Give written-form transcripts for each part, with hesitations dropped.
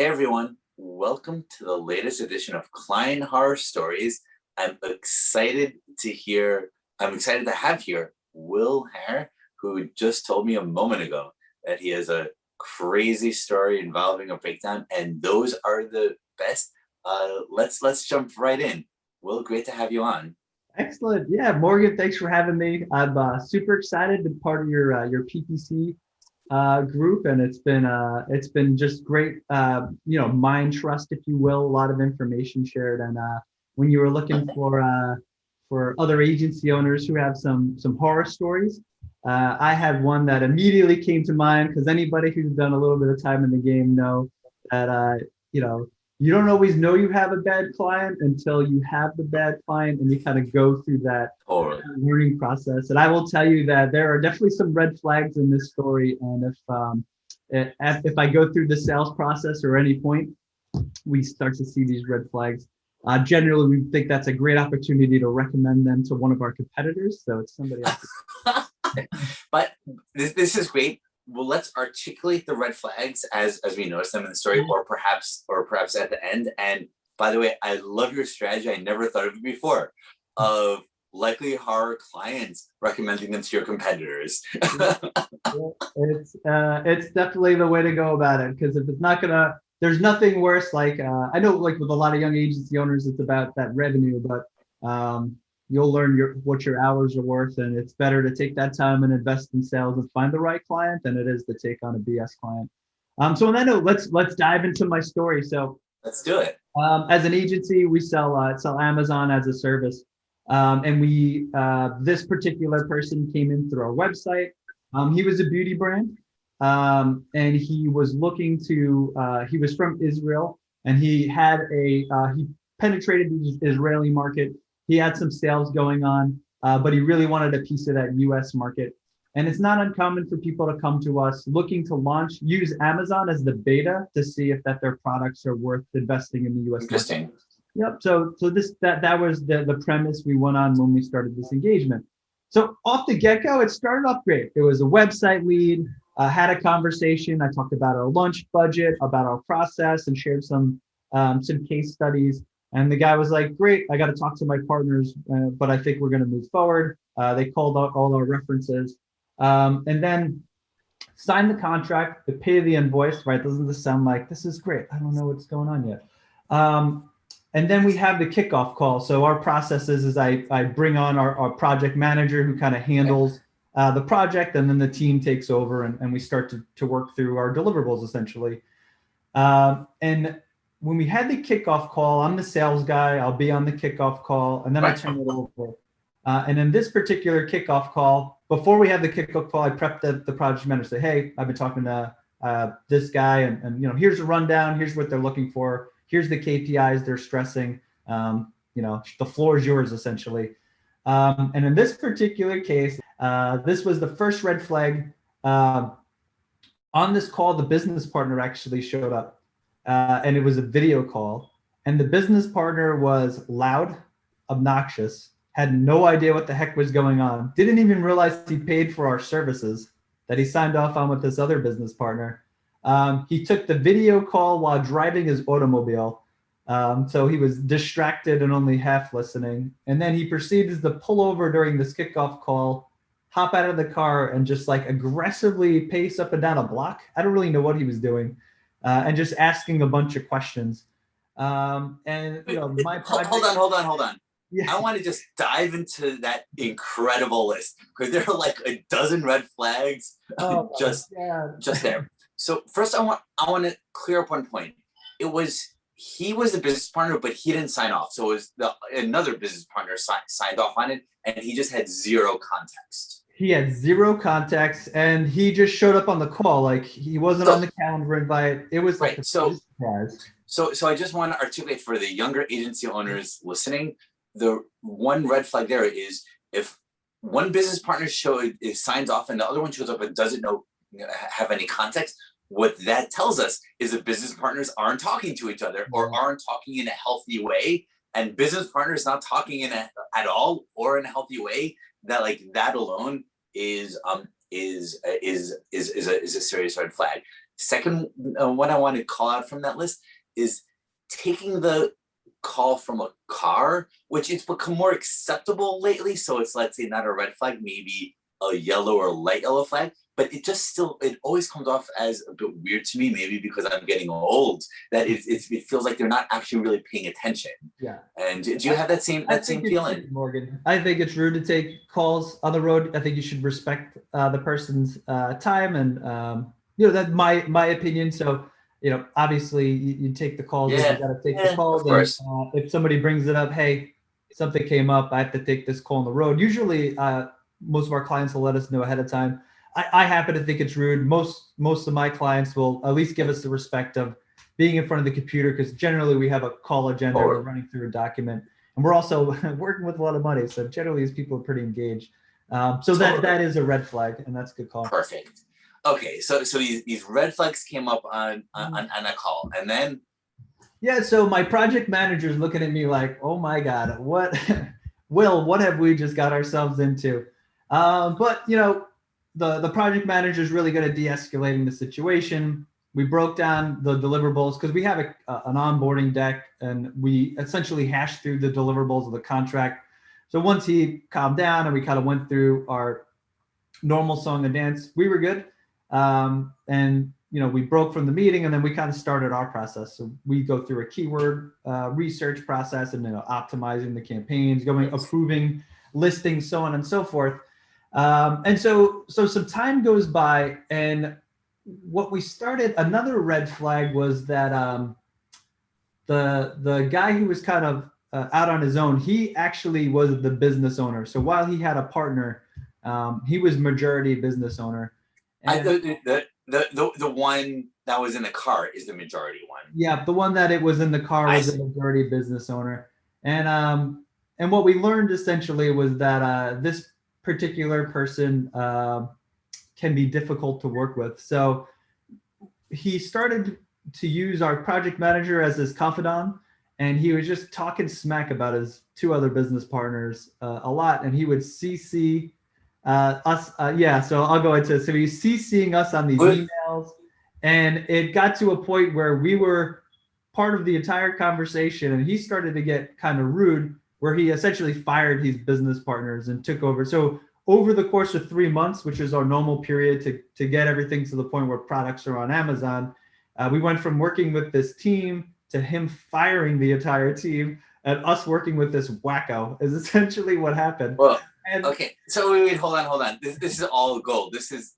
Hey everyone, welcome to the latest edition of Client Horror Stories. I'm excited to have here Will Haire, who just told me a moment ago that he has a crazy story involving a breakdown, and those are the best. Let's jump right in. Will, great to have you on. Excellent. Yeah, Morgan, thanks for having me. I'm super excited to be part of your PPC group, and it's been just great. Mind trust, if you will, a lot of information shared. And when you were looking for other agency owners who have some horror stories, I had one that immediately came to mind because anybody who's done a little bit of time in the game know that you don't always know you have a bad client until you have the bad client and you kind of go through that learning process. And I will tell you that there are definitely some red flags in this story. And if I go through the sales process or any point, we start to see these red flags. Generally, we think that's a great opportunity to recommend them to one of our competitors. So it's somebody else. But this is great. Well, let's articulate the red flags as we notice them in the story, or perhaps at the end. And by the way, I love your strategy. I never thought of it before, of likely horror clients recommending them to your competitors. It's definitely the way to go about it, because if it's not gonna, there's nothing worse. Like I know, like with a lot of young agency owners, it's about that revenue, but you'll learn what your hours are worth, and it's better to take that time and invest in sales and find the right client than it is to take on a BS client. So on that note, let's dive into my story. So let's do it. As an agency, we sell Amazon as a service, and this particular person came in through our website. He was a beauty brand, and he was looking to. He was from Israel, and he penetrated the Israeli market. He had some sales going on, but he really wanted a piece of that US market. And it's not uncommon for people to come to us looking to use Amazon as the beta to see if their products are worth investing in the US Interesting. market. Yep. So that was the premise we went on when we started this engagement. So off the get-go, it started off great. It was a website lead, had a conversation. I talked about our launch budget, about our process, and shared some case studies. And the guy was like, great, I got to talk to my partners, but I think we're going to move forward. They called out all our references, and then signed the contract to pay the invoice, right? Doesn't this sound like this is great? I don't know what's going on yet. And then we have the kickoff call. So our process is I bring on our project manager who kind of handles the project, and then the team takes over and we start to work through our deliverables essentially. And when we had the kickoff call, I'm the sales guy. I'll be on the kickoff call, and then I turn it over. And in this particular kickoff call, before we have the kickoff call, I prep the project manager. Say, hey, I've been talking to this guy, and here's a rundown. Here's what they're looking for. Here's the KPIs they're stressing. The floor is yours essentially. And in this particular case, this was the first red flag. On this call, the business partner actually showed up. And it was a video call, and the business partner was loud, obnoxious, had no idea what the heck was going on, didn't even realize he paid for our services that he signed off on with this other business partner. He took the video call while driving his automobile, so he was distracted and only half listening. And then he proceeded to pull over during this kickoff call, hop out of the car, and just like aggressively pace up and down a block. I don't really know what he was doing. And just asking a bunch of questions. My project. Hold on. Yeah. I want to just dive into that incredible list, because there are like a dozen red flags just there. So first, I want to clear up one point. He was the business partner, but he didn't sign off. So it was another business partner signed off on it, and he just had zero context. He had zero context, and he just showed up on the call. Like he wasn't on the calendar invite. It was like So I just want to articulate for the younger agency owners listening, the one red flag there is if one business partner signs off and the other one shows up and doesn't have any context. What that tells us is that business partners aren't talking to each other or aren't talking in a healthy way, and business partners not talking at all or in a healthy way. That alone is a serious red flag. Second, what I want to call out from that list is taking the call from a car, which it's become more acceptable lately. So it's, let's say, not a red flag, maybe a yellow or light yellow flag, but it just still, it always comes off as a bit weird to me, maybe because I'm getting old, that it feels like they're not actually really paying attention. Yeah. And do you have that same feeling? Morgan, I think it's rude to take calls on the road. I think you should respect the person's time, and that's my opinion. So, obviously you take the calls. Yeah, you got to take the calls. of course. And, if somebody brings it up, hey, something came up, I have to take this call on the road. Usually, most of our clients will let us know ahead of time. I happen to think it's rude. Most of my clients will at least give us the respect of being in front of the computer, because generally we have a call agenda. We're running through a document, and we're also working with a lot of money. So generally, these people are pretty engaged. So that is a red flag, and that's a good call. Perfect. Okay, so these red flags came up on a call, and then. Yeah, so my project manager is looking at me like, oh my God, what, Will, what have we just got ourselves into? But the project manager is really good at de-escalating the situation. We broke down the deliverables because we have an onboarding deck, and we essentially hashed through the deliverables of the contract. So once he calmed down and we kind of went through our normal song and dance, we were good. And we broke from the meeting, and then we kind of started our process. So we go through a keyword research process, and optimizing the campaigns, approving listings, so on and so forth. And so some time goes by, and what we started, another red flag was that the guy who was kind of out on his own, he actually was the business owner. So while he had a partner, he was majority business owner. And the one that was in the car is the majority one. Yeah, the one that it was in the car was the majority business owner. And what we learned essentially was that this particular person can be difficult to work with. So he started to use our project manager as his confidant, and he was just talking smack about his two other business partners a lot. And he would CC us. So I'll go into it. So he's CCing us on these emails, and it got to a point where we were part of the entire conversation, and he started to get kind of rude, where he essentially fired his business partners and took over. So over the course of 3 months, which is our normal period to get everything to the point where products are on Amazon, we went from working with this team to him firing the entire team, and us working with this wacko is essentially what happened. Well, okay. So wait, hold on. This is all gold. This is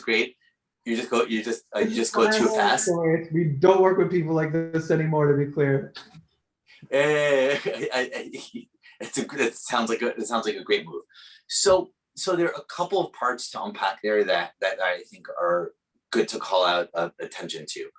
great. You just go too fast. We don't work with people like this anymore, to be clear. It sounds like a great move. So there are a couple of parts to unpack there that I think are good to call out attention to.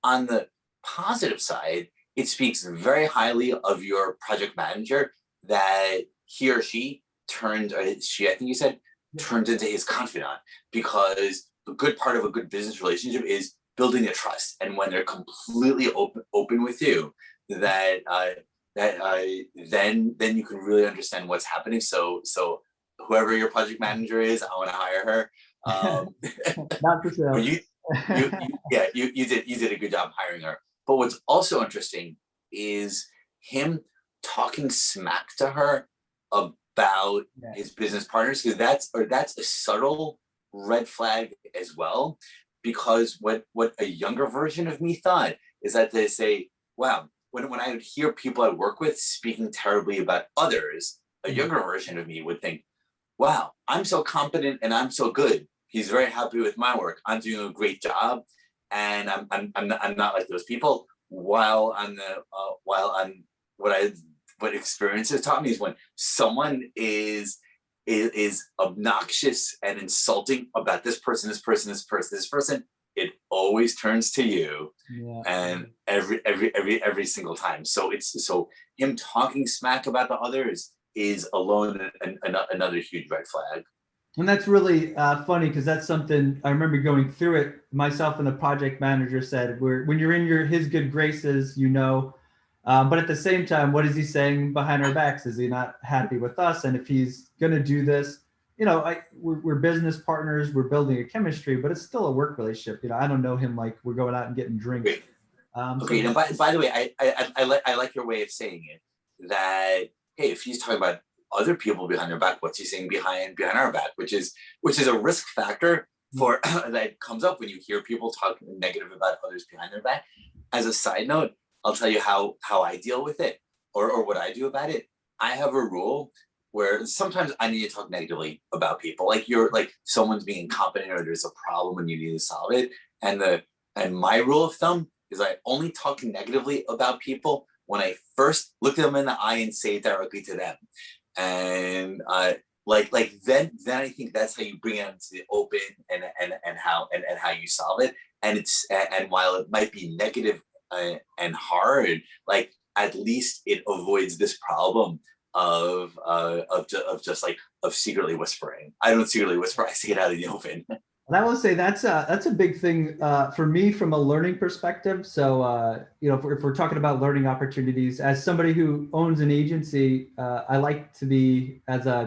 On the positive side, it speaks very highly of your project manager that he or she turned into his confidant, because a good part of a good business relationship is building the trust. And when they're completely open with you, then you can really understand what's happening. So whoever your project manager is, I want to hire her. Not for sale. You did a good job hiring her. But what's also interesting is him talking smack to her about his business partners, because that's a subtle red flag as well. Because what a younger version of me thought is that they say, wow, when I would hear people I work with speaking terribly about others, a younger version of me would think, wow, I'm so competent and I'm so good. He's very happy with my work. I'm doing a great job, and I'm not like those people. While what experience has taught me is when someone is obnoxious and insulting about this person, it always turns to you, and every single time. So him talking smack about the others is alone another huge red flag. And that's really funny, because that's something I remember going through it. Myself and the project manager said, when you're in his good graces, but at the same time, what is he saying behind our backs? Is he not happy with us? And if he's going to do this, we're business partners, we're building a chemistry, but it's still a work relationship. I don't know him like we're going out and getting drinks. Great. Okay. Now, by the way, I like your way of saying it. That hey, if he's talking about other people behind their back, what's he saying behind our back? Which is a risk factor for that comes up when you hear people talking negative about others behind their back. As a side note, I'll tell you how I deal with it, or what I do about it. I have a rule where sometimes I need to talk negatively about people. Like someone's being incompetent or there's a problem and you need to solve it. And my rule of thumb is I only talk negatively about people when I first look them in the eye and say it directly to them. And then I think that's how you bring it into the open and how you solve it. And while it might be negative and hard, like at least it avoids this problem of secretly whispering. I don't secretly whisper. I say it out in the open. And I will say that's a big thing for me from a learning perspective. So if we're talking about learning opportunities, as somebody who owns an agency, I like to be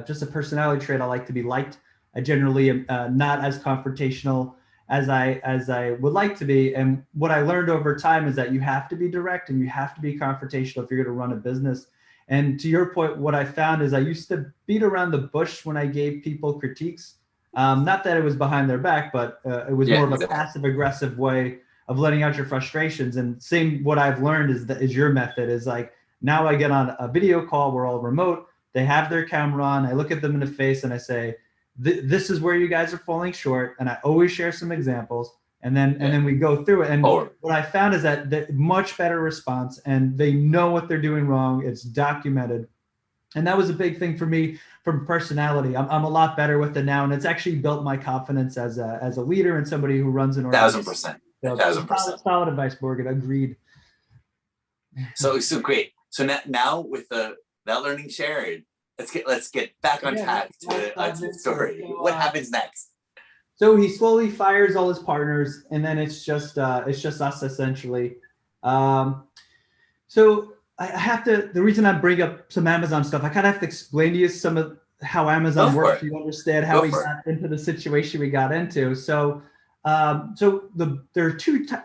just a personality trait. I like to be liked. I generally am not as confrontational as I would like to be. And what I learned over time is that you have to be direct and you have to be confrontational if you're going to run a business. And to your point, what I found is I used to beat around the bush when I gave people critiques. Not that it was behind their back, but it was more of a passive aggressive way of letting out your frustrations. And what I've learned is your method is like, now I get on a video call, we're all remote, they have their camera on, I look at them in the face and I say, this is where you guys are falling short. And I always share some examples and then we go through it. And what I found is that much better response and they know what they're doing wrong. It's documented. And that was a big thing for me from personality. I'm a lot better with it now. And it's actually built my confidence as a leader and somebody who runs an organization. 1,000%. Solid advice, Morgan. Agreed. So great. So now with that learning shared, let's get back on track to the story. What happens next? So he slowly fires all his partners, and then it's just us essentially. So I have to. The reason I bring up some Amazon stuff, I kind of have to explain to you some of how Amazon works. You understand how we got into the situation we got into. So,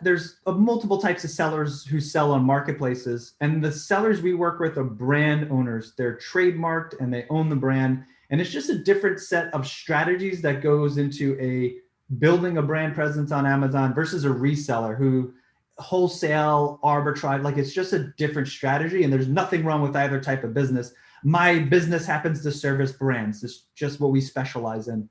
there's multiple types of sellers who sell on marketplaces, and the sellers we work with are brand owners. They're trademarked and they own the brand. And it's just a different set of strategies that goes into building a brand presence on Amazon versus a reseller who wholesale arbitrage. Like it's just a different strategy and there's nothing wrong with either type of business. My business happens to service brands. It's just what we specialize in.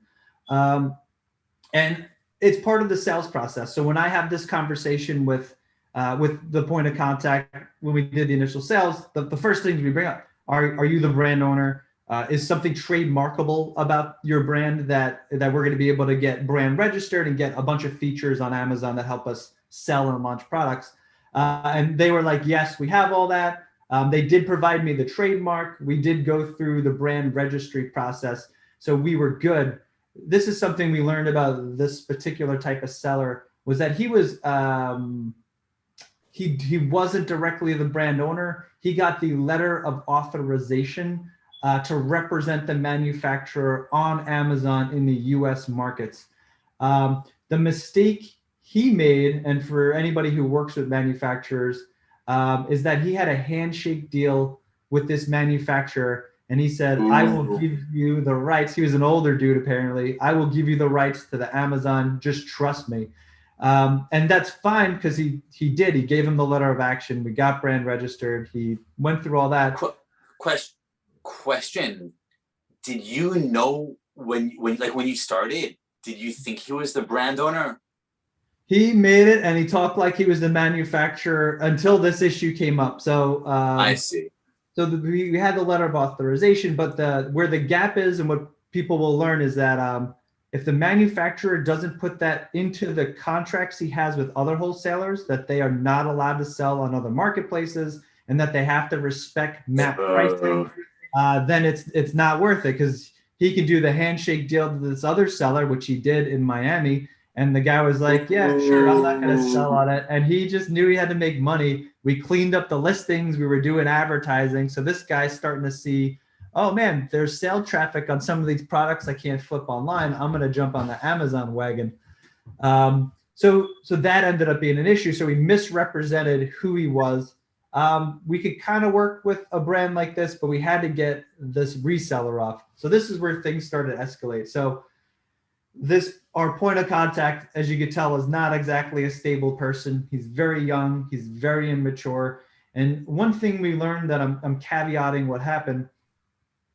And it's part of the sales process. So when I have this conversation with the point of contact, when we did the initial sales, the first things we bring up, are you the brand owner? Is something trademarkable about your brand that we're going to be able to get brand registered and get a bunch of features on Amazon that help us sell and launch products? And they were like, yes, we have all that. They did provide me the trademark. We did go through the brand registry process. So we were good. This is something we learned about this particular type of seller was that he was, he wasn't directly the brand owner. He got the letter of authorization to represent the manufacturer on Amazon in the US markets. The mistake he made, and for anybody who works with manufacturers, is that he had a handshake deal with this manufacturer. And he said, I will give you the rights. He was an older dude, apparently. I will give you the rights to the Amazon. Just trust me. And that's fine because he did. He gave him the letter of action. We got brand registered. He went through all that. Question. Did you know when you started, did you think he was the brand owner? He made it and he talked like he was the manufacturer until this issue came up. So I see. So we had the letter of authorization, but where the gap is and what people will learn is that if the manufacturer doesn't put that into the contracts he has with other wholesalers, that they are not allowed to sell on other marketplaces and that they have to respect MAP pricing, then it's not worth it because he could do the handshake deal to this other seller, which he did in Miami. And the guy was like, yeah, sure, I'm not going to sell on it. And he just knew he had to make money. We cleaned up the listings. We were doing advertising. So this guy's starting to see oh man, there's sale traffic on some of these products I can't flip online. I'm going to jump on the Amazon wagon. So that ended up being an issue. So we misrepresented who he was. We could kind of work with a brand like this, but we had to get this reseller off. So this is where things started to escalate. So our point of contact, as you could tell, is not exactly a stable person. He's very young. He's very immature. And one thing we learned that I'm caveating what happened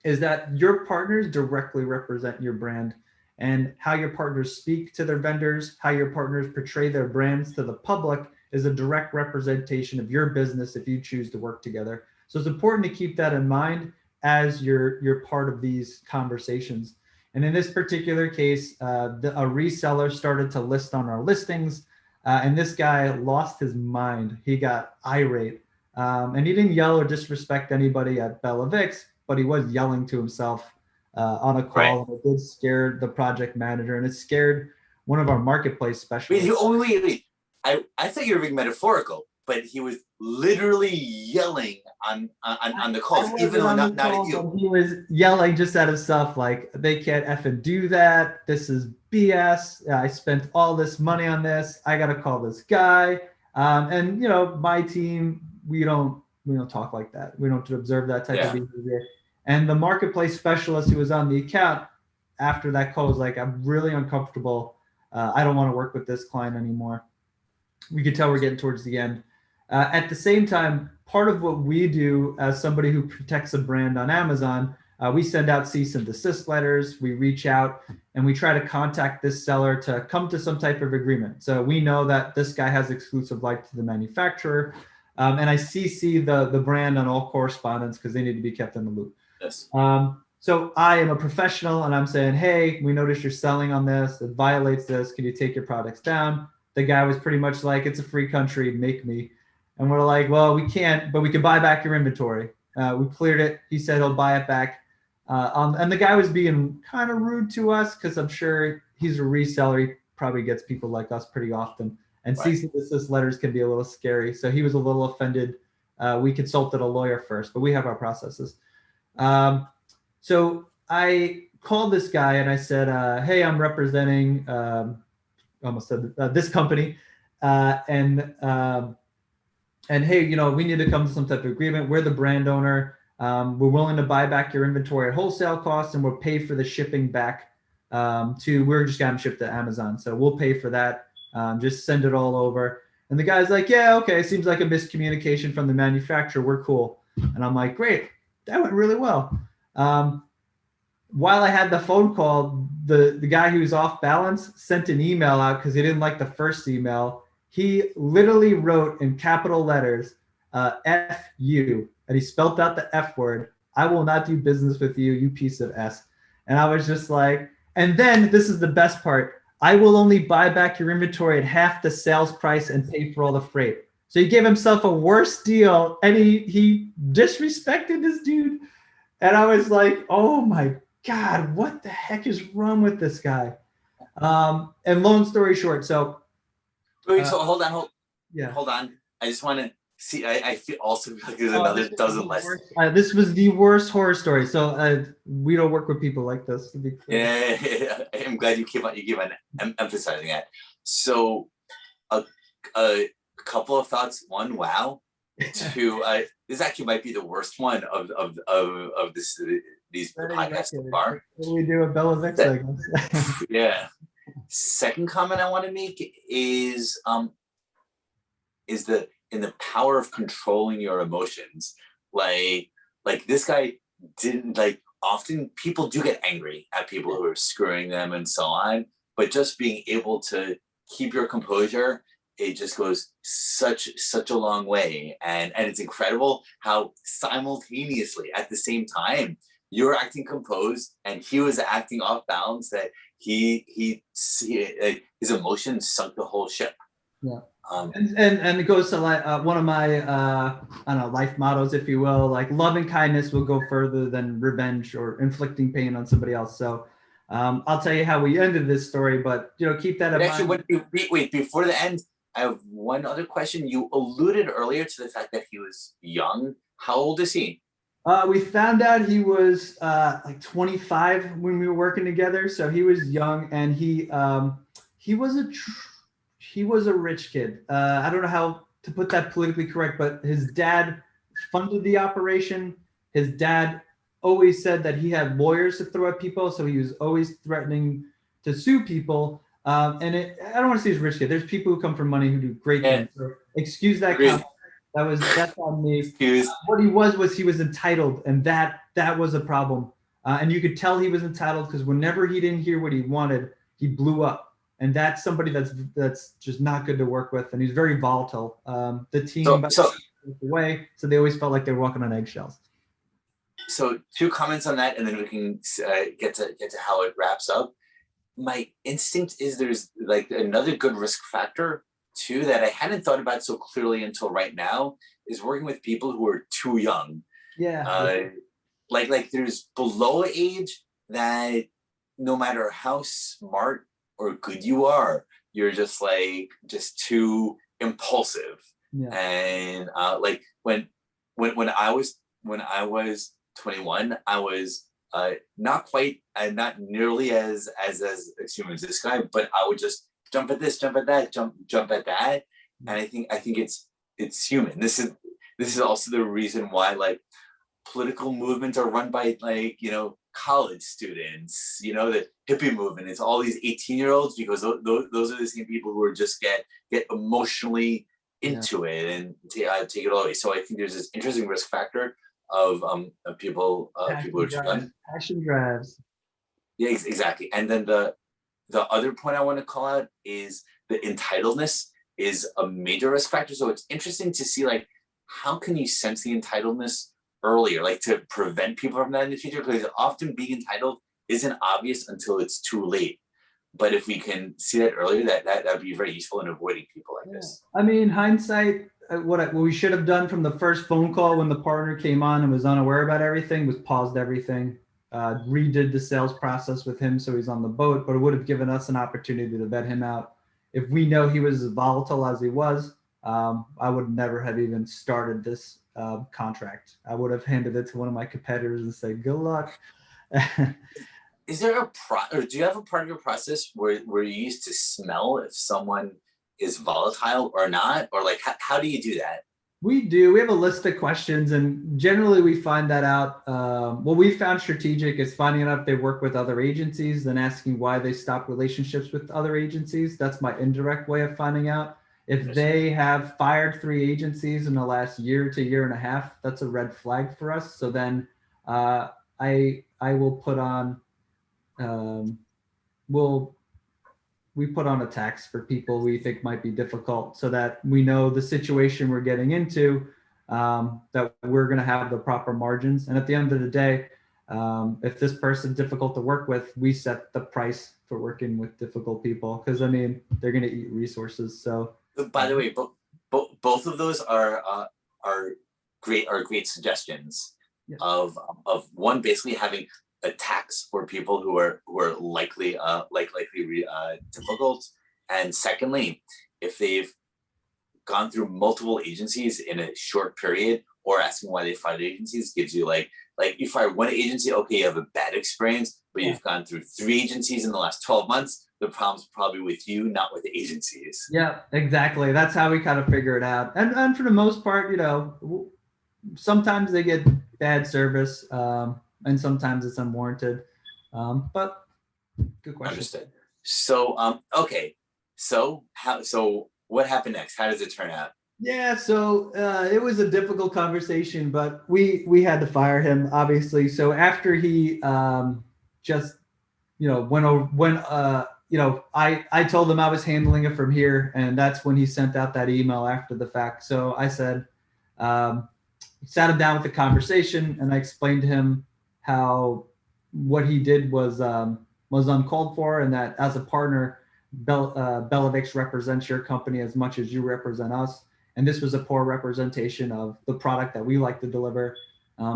is that your partners directly represent your brand, and how your partners speak to their vendors, how your partners portray their brands to the public is a direct representation of your business if you choose to work together. So it's important to keep that in mind as you're part of these conversations. And in this particular case, a reseller started to list on our listings, and this guy lost his mind. He got irate, and he didn't yell or disrespect anybody at BellaVix, but he was yelling to himself on a call. Right. And it did scare the project manager, and it scared one of our marketplace specialists. Wait. I thought you were being metaphorical, but he was literally yelling on the calls, even though not at you. He was yelling just at himself, like, they can't effing do that. This is BS. I spent all this money on this. I got to call this guy. And my team, we don't talk like that. We don't observe that type of behavior. And the marketplace specialist who was on the account after that call was like, I'm really uncomfortable. I don't want to work with this client anymore. We could tell we're getting towards the end. At the same time, part of what we do as somebody who protects a brand on Amazon, we send out cease and desist letters. We reach out and we try to contact this seller to come to some type of agreement. So we know that this guy has exclusive right to the manufacturer. And I CC the brand on all correspondence because they need to be kept in the loop. Yes. So I am a professional and I'm saying, hey, we noticed you're selling on this. It violates this. Can you take your products down? The guy was pretty much like, it's a free country, make me. And we're like, well, we can't, but we can buy back your inventory. We cleared it. He said he'll buy it back. And the guy was being kind of rude to us because I'm sure he's a reseller. He probably gets people like us pretty often. And right. Cease and desist letters can be a little scary. So he was a little offended. We consulted a lawyer first, but we have our processes. So I called this guy and I said, hey, I'm representing, almost said this company, and hey, we need to come to some type of agreement. We're the brand owner. We're willing to buy back your inventory at wholesale costs, and we'll pay for the shipping back we're just gonna ship to Amazon. So we'll pay for that. Just send it all over. And the guy's like, yeah, okay. Seems like a miscommunication from the manufacturer. We're cool. And I'm like, great. That went really well. While I had the phone call, the guy who was off balance sent an email out because he didn't like the first email. He literally wrote in capital letters, F you, and he spelled out the F word. I will not do business with you, you piece of S. And I was just like, and then this is the best part. I will only buy back your inventory at half the sales price and pay for all the freight. So he gave himself a worse deal and he disrespected this dude. And I was like, oh my God, what the heck is wrong with this guy? And long story short, so. Wait, so hold on. I just want to see, I feel also like there's another dozen less. This was the worst horror story. So we don't work with people like this, to be clear. Yeah, I'm glad you keep on emphasizing that. So a couple of thoughts. One, wow. Two, this actually might be the worst one of these podcasts so far. What we do at BellaVix, I guess. Yeah. Second comment I want to make is in the power of controlling your emotions. Like this guy didn't often people do get angry at people who are screwing them and so on, but just being able to keep your composure, it just goes such a long way. And it's incredible how simultaneously at the same time you're acting composed and he was acting off balance, that his emotions sunk the whole ship. Yeah. And it goes to one of my I don't know, life mottos, if you will, like love and kindness will go further than revenge or inflicting pain on somebody else. So I'll tell you how we ended this story, but keep that in mind. Actually, wait, before the end, I have one other question. You alluded earlier to the fact that he was young. How old is he? We found out he was like 25 when we were working together, so he was young, and he was he was a rich kid. I don't know how to put that politically correct, but his dad funded the operation. His dad always said that he had lawyers to throw at people, so he was always threatening to sue people. I don't want to say he's a rich kid. There's people who come from money who do great Yeah, things. So excuse that agreed. comment. That's on me. Excuse. What he was entitled, and that was a problem. And you could tell he was entitled because whenever he didn't hear what he wanted, he blew up. And that's somebody that's just not good to work with, and he's very volatile. The team So away, so they always felt like they were walking on eggshells. so two comments on that, and then we can get to how it wraps up. My instinct is there's like another good risk factor too that I hadn't thought about so clearly until right now is working with people who are too young. Yeah. Like there's below age that no matter how smart or good you are, you're just too impulsive. Yeah. And like when I was 21, I was not quite and not nearly as extreme as this guy, but I would just jump at this, jump at that, jump at that. And I think it's human. This is also the reason why like political movements are run by like, college students, the hippie movement. It's all these 18-year-olds because those are the same people who are just get emotionally into it and take it all away. So I think there's this interesting risk factor of people who are too young. Passion drives. Yeah, exactly. And then the other point I want to call out is the entitledness is a major risk factor. So it's interesting to see like how can you sense the entitledness earlier, like to prevent people from that in the future, because often being entitled isn't obvious until it's too late. But if we can see that earlier, that'd be very useful in avoiding people like this. I mean, hindsight, what we should have done from the first phone call when the partner came on and was unaware about everything was paused everything, redid the sales process with him so he's on the boat, but it would have given us an opportunity to vet him out. If we know he was as volatile as he was, I would never have even started this contract. I would have handed it to one of my competitors and said, good luck. Is there or do you have a part of your process where you used to smell if someone is volatile or not? Or like, how do you do that? We do. We have a list of questions, and generally we find that out. What we found strategic is finding out if they work with other agencies, then asking why they stopped relationships with other agencies. That's my indirect way of finding out. If they have fired 3 agencies in the last year to year and a half, that's a red flag for us. So then I will put on we put on a tax for people we think might be difficult so that we know the situation we're getting into, that we're going to have the proper margins. And at the end of the day, if this person's difficult to work with, we set the price for working with difficult people because I mean they're going to eat resources. So by the way, both of those are great suggestions. Yes. Of one basically having a tax for people who are likely difficult, and secondly, if they've gone through multiple agencies in a short period, or asking why they fired agencies gives you like you fire one agency, okay, you have a bad experience, but you've gone through 3 agencies in the last 12 months. The problem's probably with you, not with the agencies. Yeah, exactly. That's how we kind of figure it out. And for the most part, sometimes they get bad service. And sometimes it's unwarranted. But good question. Understood. So, okay. So what happened next? How does it turn out? Yeah, so it was a difficult conversation, but we had to fire him, obviously. So after he just, I told him I was handling it from here, and that's when he sent out that email after the fact. So I said, sat him down with the conversation, and I explained to him how what he did was uncalled for, and that as a partner, BellaVix represents your company as much as you represent us. And this was a poor representation of the product that we like to deliver.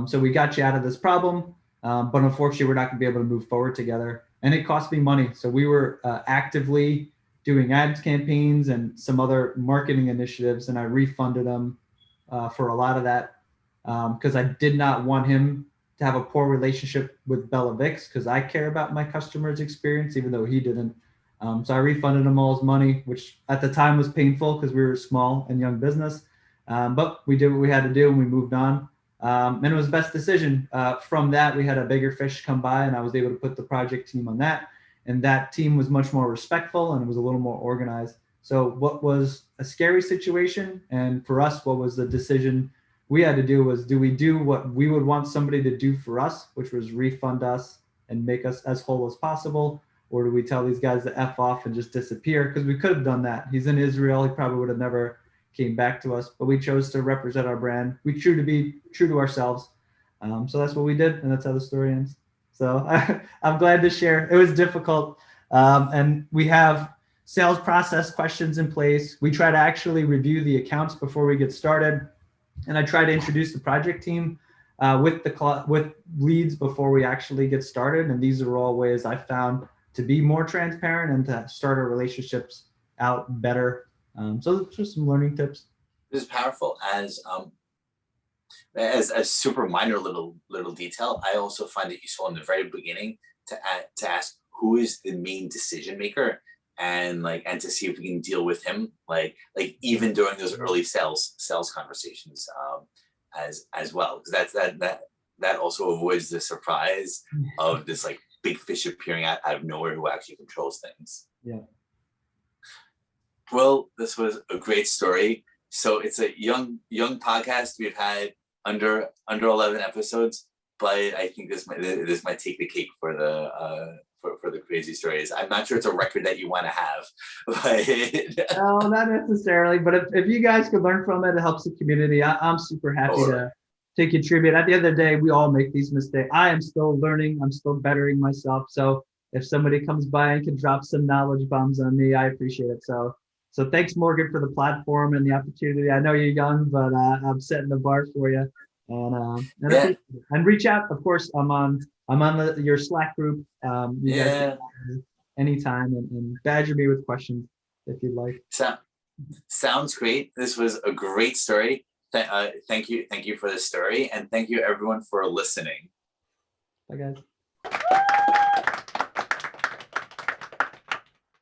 So we got you out of this problem, but unfortunately, we're not going to be able to move forward together. And it cost me money. So we were actively doing ads campaigns and some other marketing initiatives, and I refunded them for a lot of that. because I did not want him to have a poor relationship with BellaVix, because I care about my customer's experience, even though he didn't. So I refunded him all his money, which at the time was painful because we were small and young business. But we did what we had to do and we moved on. And it was the best decision. From that, we had a bigger fish come by, and I was able to put the project team on that. And that team was much more respectful and it was a little more organized. So what was a scary situation, and for us, what was the decision we had to do, was, do we do what we would want somebody to do for us, which was refund us and make us as whole as possible? Or do we tell these guys to F off and just disappear? Because we could have done that. He's in Israel. He probably would have never came back to us, but we chose to represent our brand. We be true to ourselves. So that's what we did, and that's how the story ends. So I'm glad to share. It was difficult. And we have sales process questions in place. We try to actually review the accounts before we get started. And I try to introduce the project team with leads before we actually get started. And these are all ways I found to be more transparent and to start our relationships out better. So those are some learning tips. This is powerful. As super minor little detail, I also find it useful in the very beginning to ask who is the main decision maker, and to see if we can deal with him, like even during those early sales conversations, as well, because that also avoids the surprise of this like big fish appearing out of nowhere who actually controls things. Yeah. Well, this was a great story. So it's a young podcast. We've had under 11 episodes, but I think this might take the cake for the for the crazy stories. I'm not sure it's a record that you want to have, but no, not necessarily. But if you guys could learn from it, it helps the community. I'm super happy to contribute. At the end of the day, we all make these mistakes. I am still learning. I'm still bettering myself. So if somebody comes by and can drop some knowledge bombs on me, I appreciate it. So thanks, Morgan, for the platform and the opportunity. I know you're young, but I'm setting the bar for you. And reach out. Of course, I'm on your Slack group. You guys can anytime and badger me with questions if you'd like. Sounds great. This was a great story. Thank you for the story, and thank you everyone for listening. Bye, guys.